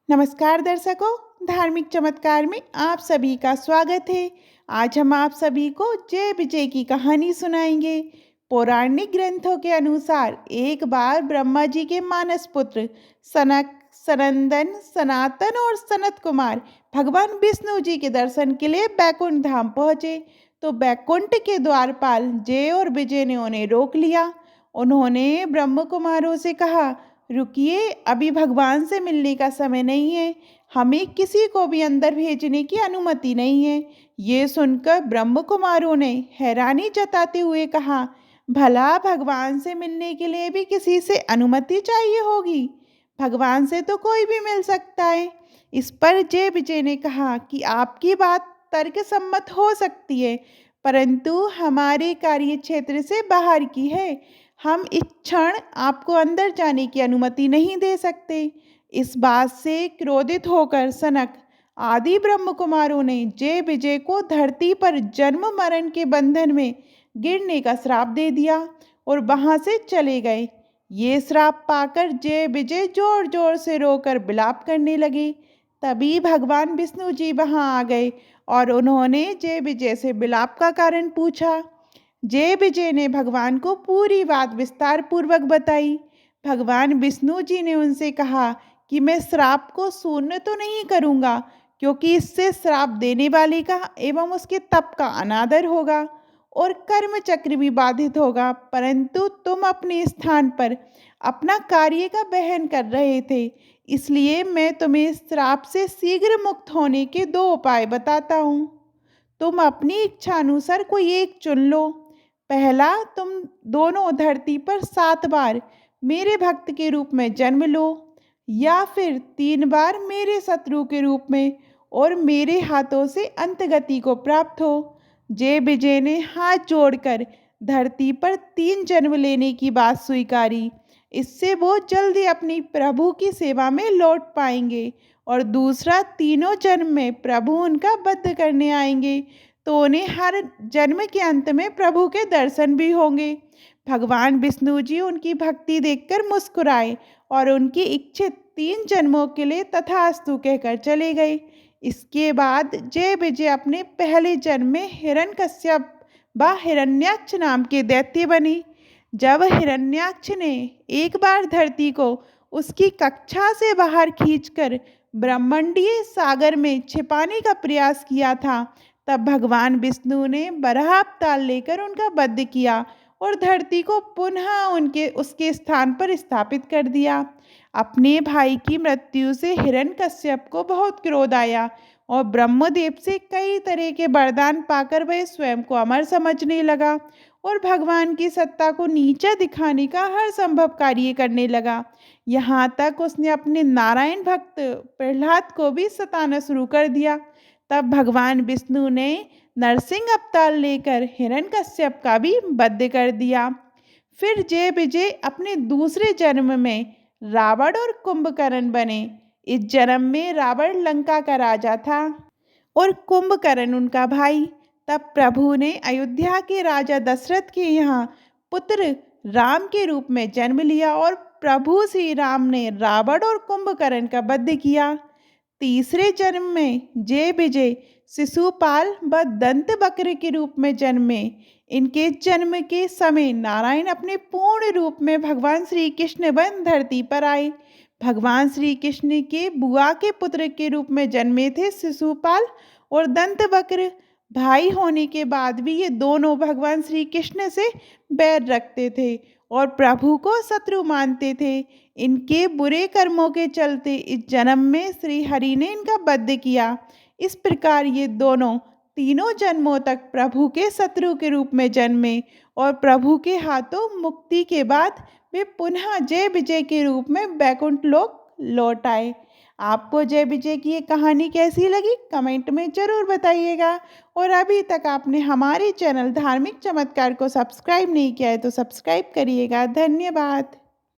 नमस्कार दर्शकों, धार्मिक चमत्कार में आप सभी का स्वागत है। आज हम आप सभी को जय विजय की कहानी सुनाएंगे। पौराणिक ग्रंथों के अनुसार एक बार ब्रह्मा जी के मानस पुत्र सनक, सनंदन, सनातन और सनत कुमार भगवान विष्णु जी के दर्शन के लिए बैकुंठ धाम पहुँचे। तो बैकुंठ के द्वारपाल जय और विजय ने उन्हें रोक लिया। उन्होंने ब्रह्म कुमारों से कहा, रुकिए, अभी भगवान से मिलने का समय नहीं है। हमें किसी को भी अंदर भेजने की अनुमति नहीं है। ये सुनकर ब्रह्म कुमारों ने हैरानी जताते हुए कहा, भला भगवान से मिलने के लिए भी किसी से अनुमति चाहिए होगी? भगवान से तो कोई भी मिल सकता है। इस पर जय विजय ने कहा कि आपकी बात तर्कसम्मत हो सकती है, परंतु हमारे कार्य क्षेत्र से बाहर की है। हम इस क्षण आपको अंदर जाने की अनुमति नहीं दे सकते। इस बात से क्रोधित होकर सनक आदि ब्रह्म कुमारों ने जय विजय को धरती पर जन्म मरण के बंधन में गिरने का श्राप दे दिया और वहां से चले गए। ये श्राप पाकर जय विजय जोर जोर से रोकर विलाप करने लगे। तभी भगवान विष्णु जी वहां आ गए और उन्होंने जय विजय से विलाप का कारण पूछा। जय विजय ने भगवान को पूरी बात विस्तार पूर्वक बताई। भगवान विष्णु जी ने उनसे कहा कि मैं श्राप को शून्य तो नहीं करूँगा, क्योंकि इससे श्राप देने वाले का एवं उसके तप का अनादर होगा और कर्म चक्र भी बाधित होगा, परंतु तुम अपने स्थान पर अपना कार्य का वहन कर रहे थे, इसलिए मैं तुम्हें श्राप से शीघ्र मुक्त होने के दो उपाय बताता हूँ। तुम अपनी इच्छा अनुसार कोई एक चुन लो। पहला, तुम दोनों धरती पर 7 बार मेरे भक्त के रूप में जन्म लो, या फिर 3 बार मेरे शत्रु के रूप में और मेरे हाथों से अंतगति को प्राप्त हो। जय विजय ने हाथ जोड़कर धरती पर 3 जन्म लेने की बात स्वीकारी। इससे वो जल्दी अपनी प्रभु की सेवा में लौट पाएंगे और दूसरा, तीनों जन्म में प्रभु उनका वध करने आएंगे, तो उन्हें हर जन्म के अंत में प्रभु के दर्शन भी होंगे। भगवान विष्णु जी उनकी भक्ति देखकर मुस्कुराए और उनकी इच्छित 3 जन्मों के लिए तथास्तु कहकर चले गए। इसके बाद जय विजय अपने पहले जन्म में हिरण्यकश्यप व हिरण्याक्ष नाम के दैत्य बने। जब हिरण्याक्ष ने एक बार धरती को उसकी कक्षा से बाहर खींचकर ब्रह्मांडीय सागर में छिपाने का प्रयास किया था, तब भगवान विष्णु ने वराह अवतार लेकर उनका वध किया और धरती को पुनः उसके स्थान पर स्थापित कर दिया। अपने भाई की मृत्यु से हिरण्यकश्यप को बहुत क्रोध आया और ब्रह्मदेव से कई तरह के वरदान पाकर वह स्वयं को अमर समझने लगा और भगवान की सत्ता को नीचा दिखाने का हर संभव कार्य करने लगा। यहाँ तक उसने अपने नारायण भक्त प्रहलाद को भी सताना शुरू कर दिया। तब भगवान विष्णु ने नरसिंह अवतार लेकर हिरण्यकश्यप का भी वध कर दिया। फिर जय विजय अपने दूसरे जन्म में रावण और कुंभकर्ण बने। इस जन्म में रावण लंका का राजा था और कुंभकर्ण उनका भाई। तब प्रभु ने अयोध्या के राजा दशरथ के यहाँ पुत्र राम के रूप में जन्म लिया और प्रभु श्री राम ने रावण और कुंभकर्ण का वध किया। तीसरे जन्म में जय विजय शिशुपाल व दंत वक्र के रूप में जन्मे। इनके जन्म के समय नारायण अपने पूर्ण रूप में भगवान श्री कृष्ण बन धरती पर आए। भगवान श्री कृष्ण के बुआ के पुत्र के रूप में जन्मे थे शिशुपाल और दंत वक्र। भाई होने के बाद भी ये दोनों भगवान श्री कृष्ण से बैर रखते थे और प्रभु को शत्रु मानते थे। इनके बुरे कर्मों के चलते इस जन्म में श्री हरि ने इनका वध किया। इस प्रकार ये दोनों तीनों जन्मों तक प्रभु के शत्रु के रूप में जन्मे और प्रभु के हाथों मुक्ति के बाद वे पुनः जय विजय के रूप में वैकुंठ लोक लौट आए। आपको जय विजय की ये कहानी कैसी लगी, कमेंट में ज़रूर बताइएगा। और अभी तक आपने हमारे चैनल धार्मिक चमत्कार को सब्सक्राइब नहीं किया है तो सब्सक्राइब करिएगा। धन्यवाद।